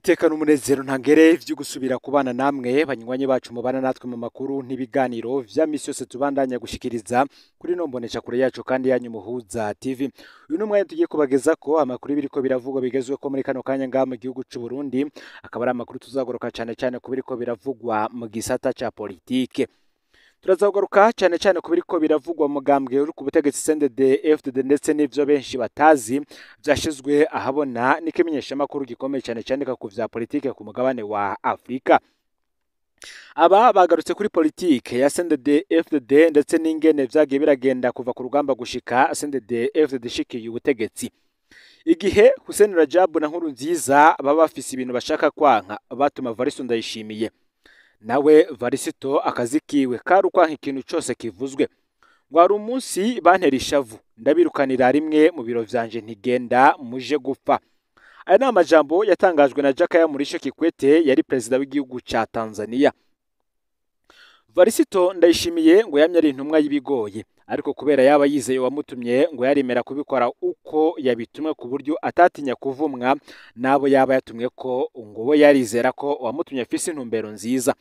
Iteka n'umunezero ntangere vyo gusubira kubana namwe banywanyi bacu mubana natwe mu makuru n'ibiganiro vya misi yose tubandanya gushikiriza kuri nombonesha kure yacu kandi yanyu Muhuza TV. Uyu numwe tugiye kubagezako amakuru biriko biravugwa bigezweko muri kano kanya ngaha mu gihugu c'u Burundi, akaba ari amakuru tuzagaruka cane kubiriko biravugwa mu gisata ca politike. Turazagaruka cane kubiriko biravugwa mugambwe uri ku butegetsi CNDD-FDD ndetse n'ivyo benshi batazi vyashizwe ahabona n'ikimenyesha makuru gikomeye cane ku vya politike ku mugabane wa Afrika. Aba bagarutse kuri politike ya CNDD-FDD ndetse n'ingene vyagiye biragenda kuva ku rugamba gushika CNDD-FDD shikiye ubutegetsi. Igihe Hussein Rajab na Nkurunziza baba bafise ibintu bashaka kwanka batuma Varisto Ndayishimiye, nawe Varisito akazi kiwe kari ukwanka ikintu cose kivuzwe. Ngo hari umunsi bantera ishavu ndabirukanira rimwe mu biro vyanje ntigenda muje gupfa. Aya ni amajambo yatangajwe na Jakaya Mrisho Kikwete yari perezida w'igihugu ca Tanzania. Varisito Ndayishimiye ngo yamye ari intumwa y'ibigoye, ariko kubera yaba yizeye wamutumye ngo yarimera kubikora uko yabitumwe ku buryo atatinya kuvumwa nabo yaba yatumwe ko ngo we yarizera ko wamutumye afise intumbero nziza.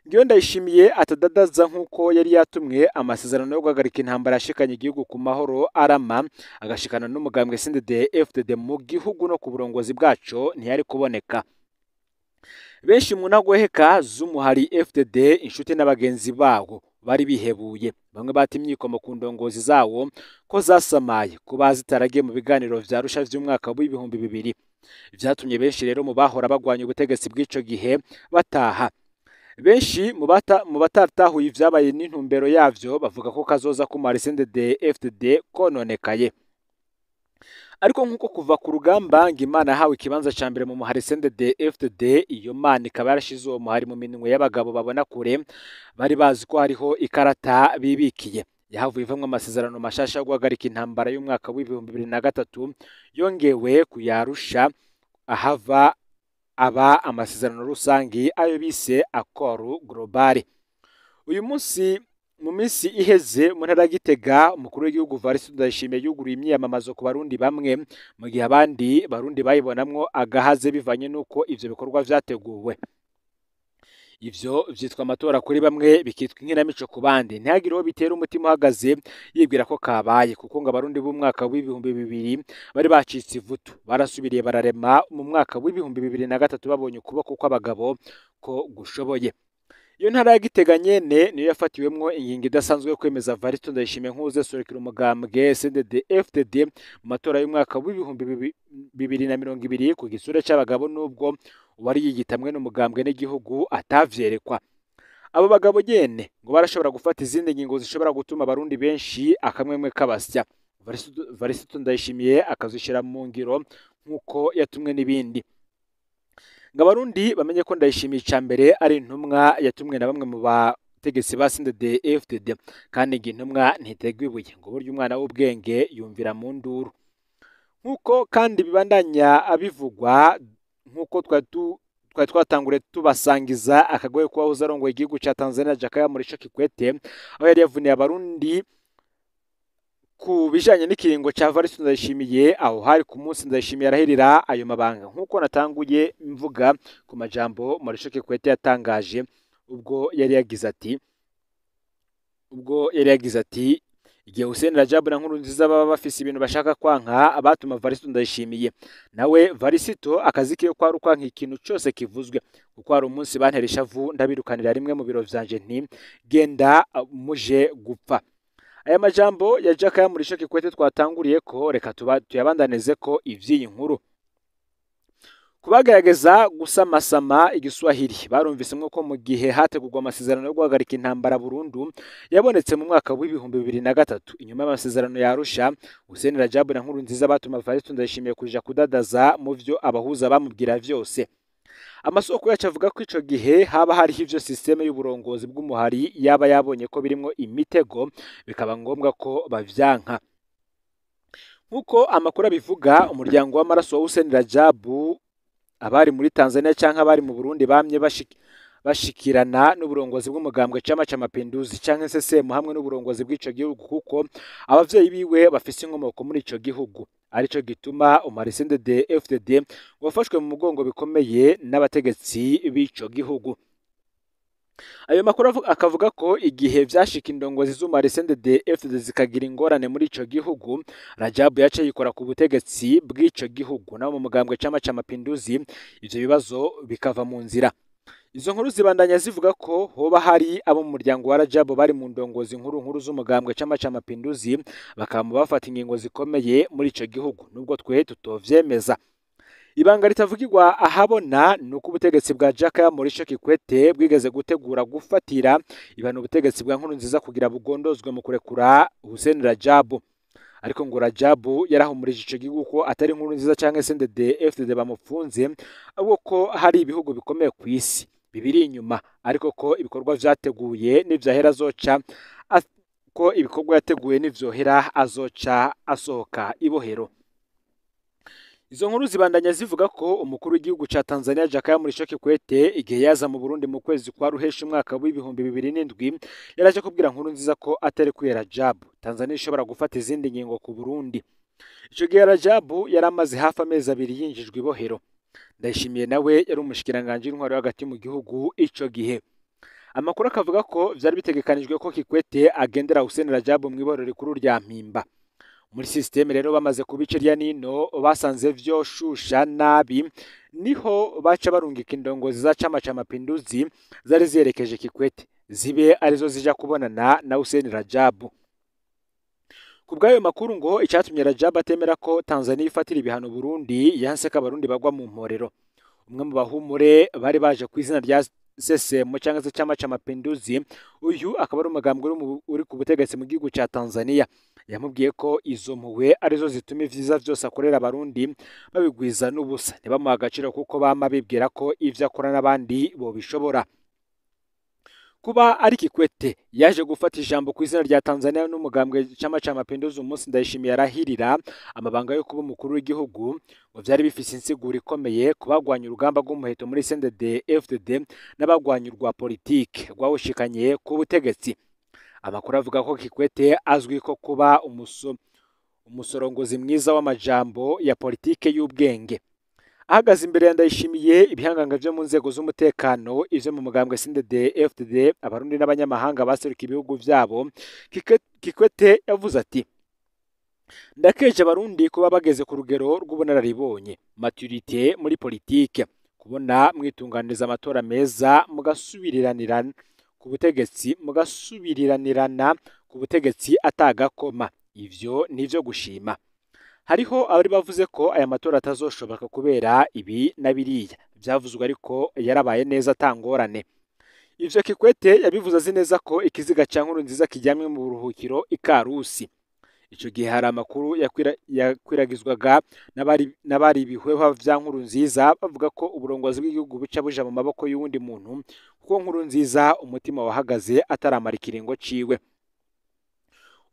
Ngiyo Ndayishimiye atadadaza nkuko yari yatumwe amasezerano yo guhagarika intambara yashikanye igihugu ku mahoro arama, agashikana n'umugambwe CNDD-FDD mu gihugu no ku burongozi bwaco ntiyari kuboneka. Benshi mu ntagweheka z'umuhari FDD inshuti n'abagenzi bawo bari bihebuye, bamwe bati imyikomo ku ndongozi zawo ko zasamaye kuba zitaragiye mu biganiro vya Arusha vy'umwaka w'ibihumbi 2000. Vyatumye benshi rero mu bahora bagwanya ubutegetsi bw'ico gihe bataha. Benshi mu batatahuye ivyabaye n'intumbero yavyo bavuga ko kazoza kumara CNDD-FDD kononekaye. Ariko nkuko kuva ku rugamba ngo Imana yahawe ikibanza ca mbere mu muhari CNDD-FDD, iyo Mana ikaba yarashize uwo muhari mu minwe y'abagabo babona kure, bari bazi ko hariho ikarata bibikiye. Yahavuye ivamwo amasezerano mashasha yo guhagarika intambara y'umwaka w'ibihumbi 2003 yongewe kuyarusha, ahava aba amasezerano rusangi ayo bise Accord Global. Uyu munsi mu minsi iheze mu ntara ya Gitega, umukuru w'igihugu Varisto Ndayishimiye yuguruye imyiyamamazo ku barundi bamwe, mu gihe abandi barundi bayibonamwo agahaze bivanye nuko ivyo bikorwa vyateguwe. Ivyo vyitwa amatora kuri bamwe, bikitwa inkinamico ku bandi. Ntihagire uwo bitera umutima uhagaze yibwira ko kabaye, kuko ngo abarundi b'umwaka w'ibihumbi 2000 bari bacitse ivutu, barasubiriye bararema mu mwaka w'ibihumbi 2003 babonye ukuboko kw'abagabo ko gushoboye. Iyo ntara ya Gitega nyene niyo yafatiwemwo ingingo idasanzwe yo kwemeza Varisto Ndayishimiye nk'uwuzoserukira umugambwe CNDD-FDD mu matora y'umwaka w'ibihumbi 2020 ku gisura c'abagabo, nubwo uwari yigitamwe n'umugambwe n'igihugu atavyerekwa. Abo bagabo nyene ngo barashobora gufata izindi ngingo zishobora gutuma abarundi benshi akamwemwe kabasya. Varisto Ndayishimiye akazishira mu ngiro nkuko yatumwe n'ibindi. Ngo abarundi bamenye ko Ndayishimiye ca mbere ari intumwa yatumwe na bamwe mu bategetsi ba CNDD-FDD, kandi ngo intumwa ntitegwa ibuye, ngo burya umwana w'ubwenge yumvira mu nduru. Nkuko kandi bibandanya abivugwa, nkuko twari twatangure tubasangiza akagoye kuba uzarongoye igihugu ca Tanzania Jakaya Mrisho Kikwete, aho yari yavuniye abarundi ku bijanye n'ikiringo ca Varisto Ndayishimiye, aho hari ku munsi Ndayishimiye arahirira ayo mabanga. Nkuko natanguye mvuga ku majambo Mrisho Kikwete yatangaje ubwo yari yagize ati igihe Hussein Rajab na Nkurunziza baba bafise ibintu bashaka kwanka abatuma Varisto Ndayishimiye, nawe Varisito akazi kiwe ko ari ukwanka ikintu cose kivuzwe, kuko hari umunsi bantera ishavu ndabirukanira rimwe mu biro vyanje nti genda muje gupfa. Aya majambo ya Jakaya Mrisho Kikwete twatanguriye ko, reka tuyabandaneze ko ivyiyi nkuru. Kubagerageza gusamasama igiswahili barumvisemwo ko mu gihe hategurwa amasezerano yo guhagarika intambara burundu yabonetse mu mwaka w'ibihumbi 2003 inyuma y'amasezerano ya Arusha, Hussein Rajab na Nkurunziza batuma Varisto Ndayishimiye kuja kudadaza mu vyo abahuza bamubwira vyose. Amasoko yacu avuga ko ico gihe haba hariho ivyo systeme y'uburongozi bw'umuhari yaba yabonye ko birimo imitego, bikaba ngombwa ko bavyanka. Nkuko amakuru abivuga, umuryango w'amaraso wa Hussein Rajab, abari muri Tanzania canke abari mu Burundi bamye bashikirana n'uburongozi bw'umugambwe Chama cha Mapinduzi canke CCM hamwe n'uburongozi bw'ico gihugu, kuko abavyeyi biwe bafise inkomoko muri ico gihugu. arico gituma Omar CNDD-FDD wafashwe mu mugongo bikomeye n'abategetsi b'ico gihugu. Ayo makuru akavuga ko igihe vyashika indongozi z'Omar CNDD-FDD zikagira ingorane muri ico gihugu, Rajab yace yikora ku butegetsi bw'ico gihugu naho mu mugambwe Chama cha Mapinduzi ivyo bibazo bikava mu nzira. Izo nkuru zibandanya zivuga ko hoba hari abo mu muryango wa Rajab bari mu ndongozi nkuru z'umugambwe Chama cha Mapinduzi bakamu bafata ingingo zikomeye muri ico gihugu nubwo twe tutovyemeza. Ibanga ritavugirwa ahabona nuko ubutegetsi bwa Jakaya Mrisho Kikwete bwigeze gutegura gufatira ibano ubutegetsi bwa Nkurunziza kugira bugondozwe mu kurekura Hussein Rajab. Ariko ngo Rajab yarahumurije ico gihugu ko atari Nkurunziza canke CNDD-FDD bamufunze, ahubwo ko hari ibihugu bikomeye ku isi bibiri inyuma, ariko ko ibikorwa vyateguye n'ivyahera azoca ko ibikorwa yateguye n'ivyohera azoca asohoka ibohero. Izo nkuru zibandanya zivuga ko umukuru w'igihugu ca Tanzania Jakaya Mrisho Kikwete igihe yaza mu Burundi mu kwezi kwa Ruheshi umwaka w'ibihumbi 2007 yaraje kubwira Nkurunziza ko atari kuye Rajab Tanzania ishobora gufata izindi ngingo ku Burundi. Ico gihe Rajab yaramaze hafi amezi 2 yinjijwe ibohero. Ndayishimiye nawe yari umushikiranganje w'intwaro hagati mu gihugu ico gihe. Amakuru akavuga ko vyari bitegekanijwe ko Kikwete agendera Hussein Rajab mu iborero rikuru rya Mpimba. Muri systeme rero bamaze kubice rya nino basanze vyoshusha nabi, niho baca barungika indongozi za Chama cha Mapinduzi zari zerekeje Kikwete zibe arizo zija kubonana na Hussein Rajab. Kubgayo makuru ngo icatumye Rajab atemera ko Tanzania ifatira ibihano Burundi yanse ko abarundi bagwa mu mporero. Umwe mu bahumure bari baje ku izina rya CCM cyangwa se Chama cha Mapinduzi, uyu akaba ari umugambwe uri ku butegetsi mu gihugu ca Tanzania. Yamubwiye ko izo mpuwe arizo zituma ivyiza vyose akorera abarundi babigwiza n'ubusa, ntibamuha agaciro kuko bama bibwira ko ivyo akora n'abandi bo bishobora. Kuba ari Kikwete yaje gufata ijambo ku izina rya Tanzania n'umugambwe Chama cha Mapinduzi umunsi Ndayishimiye arahirira amabanga yo kuba umukuru w'igihugu, ngo vyari bifise insiguro ikomeye kubagwanya urugamba rw'umuheto muri CNDD-FDD n'abagwanya urwa politike rwawushikanye ku butegetsi. Amakuru avuga ko Kikwete azwi ko kuba umusorongozi mwiza w'amajambo ya politike y'ubwenge. Ahagaze imbere ya Ndayishimiye ibihanganga vyo mu nzego z'umutekano ivyo mu mugambwe CNDD-FDD abarundi n'abanyamahanga baseruka ibihugu vyabo, Kikwete yavuze ati: ndakeje abarundi kuba bageze ku rugero rw'ubunararibonye maturité muri politike, kubona mwitunganiriza amatora meza mugasubiriranirana ku butegetsi atagakoma. Ivyo nivyo gushima. Hariho abari bavuze ko aya matora atazoshoboka kubera ibi na biriya, vyavuzwe ariko yarabaye neza atangorane. Ivyo Kikwete yabivuze azi neza ko ikiziga ca Nkurunziza kijyamwe mu buruhukiro ikarusi. Ico gihe hari amakuru yakwiragizwaga n'abari ibihwehwa vya Nkurunziza bavuga ko uburongozi bw'igihugu buca buja mu maboko y'uwundi muntu, kuko Nkurunziza umutima wahagaze ataramara ikiringo ciwe.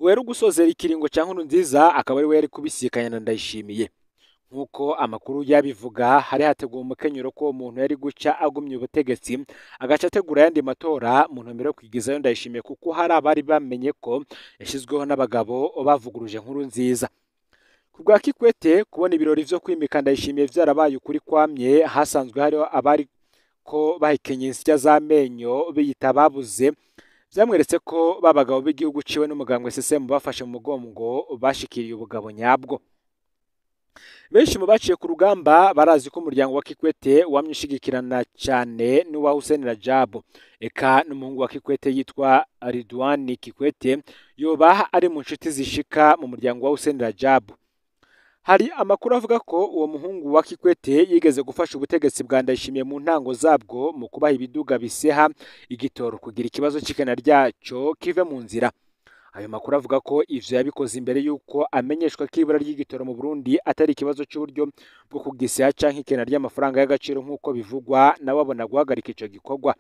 Uwera gusozera ikiringo ca Nkurunziza akaba ari we yari kubisikanya na Ndayishimiye. Nkuko amakuru yabivuga, hari hateguwe umukenyero ko umuntu yari guca agumye ubutegetsi agaca ategura yandi matora mu ntumbero yo kwigizayo Ndayishimiye, kuko hari abari bamenye ko yashizweho n'abagabo bavuguruje Nkurunziza. Kubwa Kikwete kubona ibirori vyo kwimika Ndayishimiye vyarabaye ukuri kwamye, hasanzwe hariho abari ko bahikenye insya z'amenyo biyita babuze, vyamweretse ko babagabo b'igihugu ciwe n'umugambwe CCM bafashe mu mugongo bashikiriye ubugabo nyabwo. Benshi mu baciye ku rugamba barazi ko umuryango wa Kikwete wamyushigikirana cyane n'uwa Hussein Rajab, eka n'umuhungu wa Kikwete yitwa Ridwan Kikwete yoba ari mu nshuti zishika mu muryango wa Hussein Rajab. Hari amakuru avuga ko uwo muhungu wa Kikwete yigeze gufasha ubutegetsi bwa Ndayishimiye mu ntango zabwo mu kubaha ibiduga biseha igitoro kugira ikibazo cikena ryaco kive mu nzira. Ayo makuru avuga ko ivyo yabikoze imbere yuko amenyeshwa ko ibura ry'igitoro mu Burundi atari ikibazo cy'uburyo bwo kugiseha canke ikena ry'amafaranga y'agaciro nk'uko bivugwa n'ababona guhagarika ico gikorwa.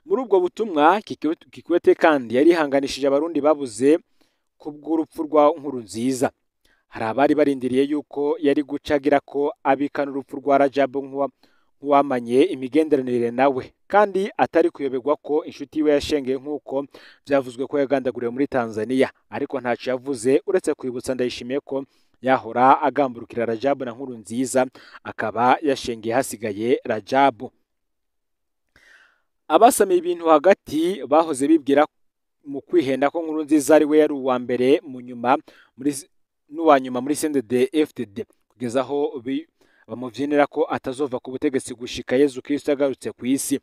Muri ubwo butumwa Kikwete kandi yarihanganishije abarundi babuze kubw'urupfu rwa Nkurunziza. Hari abari barindiriye yuko yari gucagira ko abikana urupfu rwa Rajab nk'uwamanye imigenderanire nawe, kandi atari kuyoberwa ko inshuti yiwe yashengeye nk'uko vyavuzwe ko yagandaguriwe muri Tanzania, ariko ntaco yavuze uretse kwibutsa Ndayishimiye ko yahora agamburukira Rajabu na Nkurunziza akaba yashengeye hasigaye Rajabu. Abasamiye ibintu hagati bahoze bibwira mu kwihenda ko Nkurunziza ari we yari uwa mbere n'uwa nyuma muri CNDD-FDD kugeza aho bamuvyinira ko atazova ku butegetsi gushika Yezu Kristo yagarutse ku isi.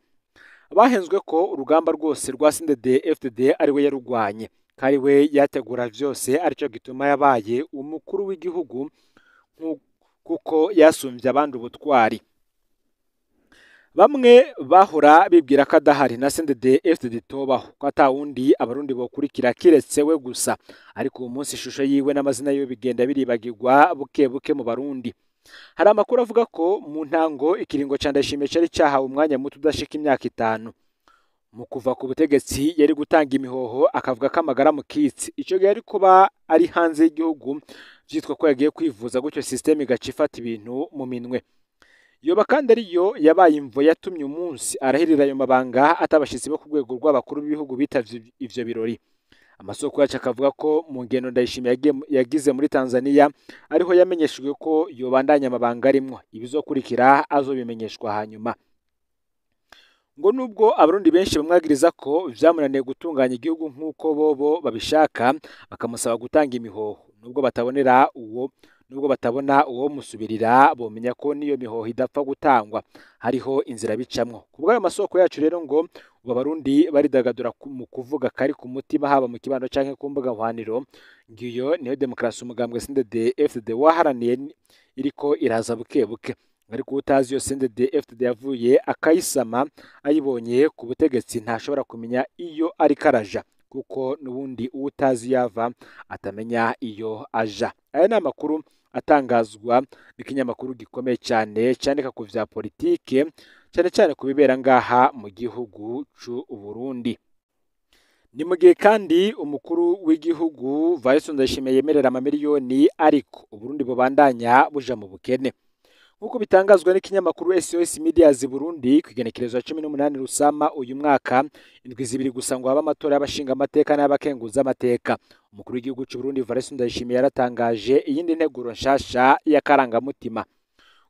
Bahenzwe ko urugamba rwose rwa CNDD-FDD ari we yarugwanye, kari we yategura vyose, arico gituma yabaye umukuru w'igihugu kuko yasumbye abandi ubutwari. Bamwe bahora bibwira ko adahari na CNDD-FDD tobaho, ko atawundi abarundi bokurikira kiretse we gusa, ariko uyu munsi ishusho yiwe n'amazina yiwe bigenda biribagirwa buke buke mu Barundi. Hari amakuru avuga ko mu ntango ikiringo ca Ndayishimiye cari cahawe umwanya muto udashika imyaka 5. Mu kuva ku butegetsi yari gutanga imihoho akavuga ko amagara mu kitsi, ico gihe ari kuba ari hanze y'igihugu vyitwa ko yagiye kwivuza, gutyo system igaca ifata ibintu mu minwe. Yoba kandi ariyo yabaye imvo yatumye umunsi arahirira ayo mabanga atabashitsi bo ku rwego rw'abakuru b'ibihugu bitavye ivyo birori. Amasoko yacu akavuga ko mu ngendo Ndayishimiye yagize muri Tanzania ariho yamenyeshejwe ko yobandanya amabanga arimwo, ibizokurikira azobimenyeshwa hanyuma. Ngo nubwo abarundi benshi bamwagiriza ko vyamunaniye gutunganya igihugu nk'uko bobo babishaka, bakamusaba gutanga imihoho, nubwo batabona uwo musubirira, bomenya ko niyo mihoho idapfa gutangwa hariho inzira bicamwo. Kubw'ayo masoko yacu rero ngo ubu Abarundi baridagadura mu kuvuga kari ku mutima, haba mu kibano canke ku mbuga nkoranyambaga. Ngiyo niyo demokarasi umugambwe CNDD-FDD waharaniye iriko iraza buke buke, ariko utazi iyo CNDD-FDD yavuye akayisama ayibonye ku butegetsi ntashobora kumenya iyo ariko araja, kuko nubundi utazi yava atamenya iyo aja. Aya ni amakuru atangazwa n'ikinyamakuru gikomeye cyane cyandika ku vya politike, cyane cyane ku bibera ngaha mu gihugu c'u Burundi. Ni mu gihe kandi umukuru w'igihugu Valentin Ndayishimiye yemerera amamiliyoni, ariko Uburundi bubandanya buja mu bukene. Nkuko bitangazwa n'ikinyamakuru SOS Media Burundi ku igenekerezo 18 Rusama uyu mwaka, indwi zibiri gusa ngo haba amatora y'abashinga amateka n'abakenguza amateka, umukuru w'igihugu cy'u Burundi Valentin Ndayishimiye yaratangaje iyindi nteguro nshasha y'akarangamutima.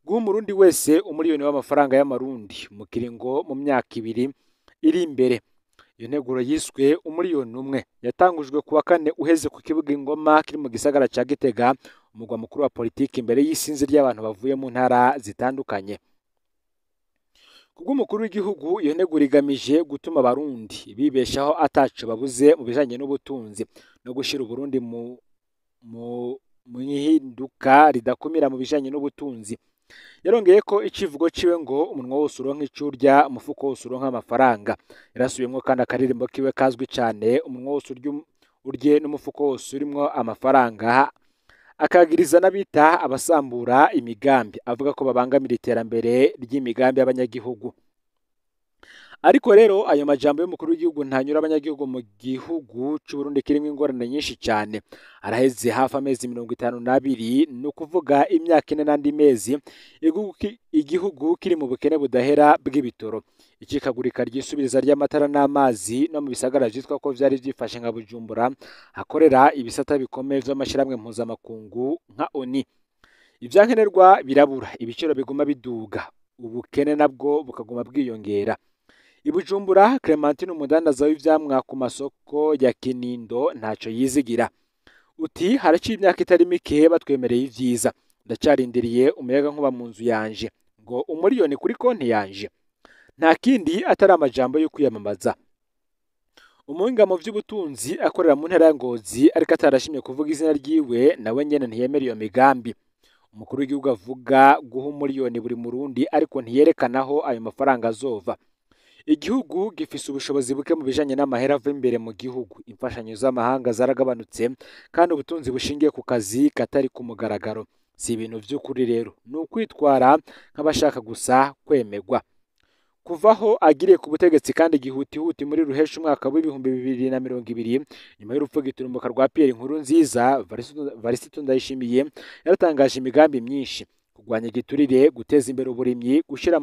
Guha umurundi wese umuliyoni w'amafaranga y'amarundi mu kiringo mu myaka 2 iri imbere. Iyo nteguro yiswe umuliyoni 1 yatangujwe kuwa 4 uheze ku kibuga Ingoma kiri mu gisagara ca Gitega, umugwa mukuru wa politiki, imbere y'isinzi ry'abantu bavuye mu ntara zitandukanye. Kubw'umukuru w'igihugu iyo nteguro igamije gutuma abarundi bibeshaho ataco babuze mu bijanye n'ubutunzi no gushira Uburundi mu ihinduka ridakumira mu bijanye n'ubutunzi. Yarongeye ko icivugo ciwe ngo umunwa wose uronka icurya, umufuko wose uronka amafaranga. Yarasubiyemwo kandi akaririmbo kiwe kazwi cyane, umunwa wose urye n'umufuko wose urimwo amafaranga, akagiriza n'abita abasambura imigambi, avuga ko babangamira iterambere ry'imigambi y'abanyagihugu. Ariko rero ayo majambo y'umukuru w'igihugu ntanyura abanyagihugu mu gihugu c'u Burundi kirimo ingorane nyinshi cyane. Araheze hafi amezi 52, no kuvuga imyaka 4 n'andi mezi, igihugu kiri mu bukene budahera bw'ibitoro, ikikagurika ryisubiriza ry'amatara n'amazi, no mu bisagara vyitwa ko vyari vyifashe nka Bujumbura hakorera ibisata bikomeye vy'amashiramwe mpuzamakungu nka ONU. Ivyankenerwa birabura, ibiciro biguma biduga, ubukene nabwo bukaguma bwiyongera. Ibujumbura, Clementine umudandaza w'ivyamwa ku masoko ya Kinindo ntaco yizigira. Uti haraciye imyaka itari mike batwemereye ivyiza, ndacarindiriye umuyaga nkuba mu nzu yanje, ngo umuliyoni kuri konti yanje. Nta kindi atari amajambo yo kwiyamamaza. Umuhinga mu vy'ubutunzi akorera mu ntara ya Ngozi ariko atarashimye kuvuga izina ryiwe, nawe nyene ntiyemera iyo migambi. Umukuru w'igihugu avuga guha umuliyoni buri murundi, ariko ntiyerekana aho ayo mafaranga azova. Igihugu gifise ubushobozi buke mu bijanye n'amahera ava imbere mu gihugu, imfashanyo z'amahanga zaragabanutse, kandi ubutunzi bushingiye ku kazi katari ku mugaragaro. Si ibintu vy'ukuri rero, ni ukwitwara nk'abashaka gusa kwemegwa. Kuvaho agiriye ku butegetsi kandi gihutihuti muri ruhesha umwaka w'ibihumbi 2020, nyuma y'urupfu giturumbuka rwa Pierre Nkurunziza, Valentin Ndayishimiye yaratangaje imigambi myinshi: kugwanya igiturire, guteza imbere uburimyi, gushira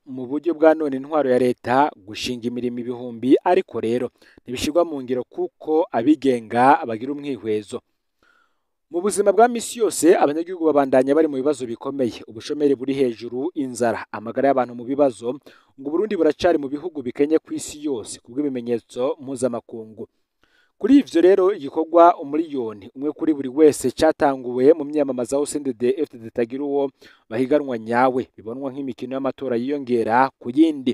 mu buryo bwa none intwaro ya leta, gushinga imirimo ibihumbi. Ariko rero ntibishirwa mu ngiro kuko abigenga bagira umwihwezo. Mu buzima bwa misi yose abanyagihugu babandanya bari mu bibazo bikomeye, ubushomeri buri hejuru, inzara, amagara y'abantu mu bibazo, ngo Burundi buracari mu bihugu bikenye ku isi yose kubw'ibimenyetso mpuzamakungu. Kuri ivyo rero igikorwa umuriyoni umwe kuri buri wese catanguwe mu myamamaza aho CNDD-FDD tagira uwo bahiganwa nyawe bibonwa nk'imikino y'amatora yiyongera ku yindi.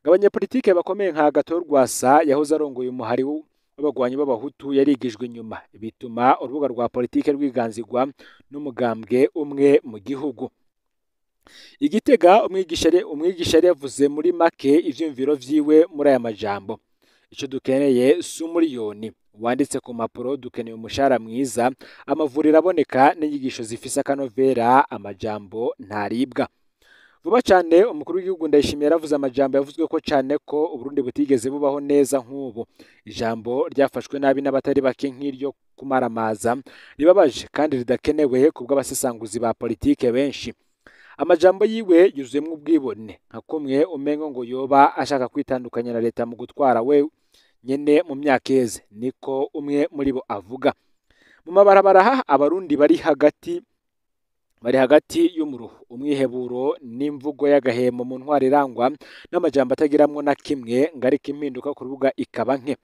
Abanyepolitike bakomeye nka Agathon Rwasa yahoze arongoye umuhari w'abagwanyi b'abahutu yarigijwe inyuma, bituma urubuga rwa politike rwiganzirwa n'umugambwe umwe mu gihugu. Igitega umwigisha yari yavuze muri make ivyumviro vyiwe muri aya majambo: ico dukeneye si umuriyoni wanditse ku mpapuro, dukeneye umushahara mwiza, amavuriro aboneka n'inyigisho zifise akanovera, amajambo ntaribwa. Vuba cyane umukuru w'igihugu Ndayishimiye yaravuze amajambo yavuzwe ko cyane ko Uburundi butigeze bubaho neza nk'ubu. Ijambo ryafashwe nabi n'abatari bake nk'iryo kumaramaza, ribabaje kandi ridakenewe kubw'abasesanguzi ba politike benshi. Amajambo yiwe yuzuyemwo ubwibone, nka kumwe umengo ngo yoba ashaka kwitandukanya na leta mu gutwara we nyene mu myaka iheze, niko umwe muri bo avuga. Mu mabarabara abarundi bari hagati y'umuruho, umwiheburo n'imvugo y'agahemo mu ntwari irangwa n'amajambo atagiramwo na kimwe, ngo ariko impinduka ku rubuga ikaba nke.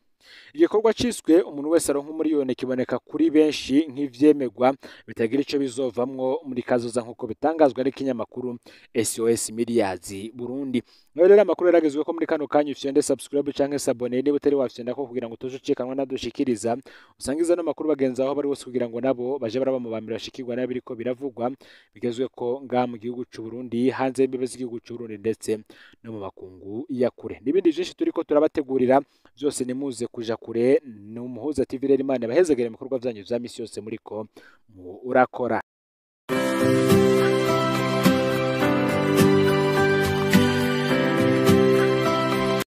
Igikorwa ciswe umuntu wese aronka umuriyoni kiboneka kuri benshi nk'ivyemegwa bitagira ico bizovamwo muri kazoza, nk'uko bitangazwa n'ikinyamakuru SOS Medias Burundi. Nawe rero amakuru yaragezwe ko muri kano kanya ufyonde subscribe canke s'abone niba utari wafyonda ko kugira ngo tuje ucikanwa nadushikiriza, usangiza no makuru bagenzi aho bari bose kugira ngo nabo baje baraba mu bambere bashikirwa n'abiriko biravugwa bigezwe ko nga mu gihugu c'u Burundi, hanze y'imbibe z'igihugu c'u Burundi ndetse no mu makungu ya kure. N'ibindi vyinshi turiko turabategurira byose nimuze kuja kure. Ni Umuhuza TV rero Imana bahezagere mu bikorwa vyanyu vya misi yose muriko urakora.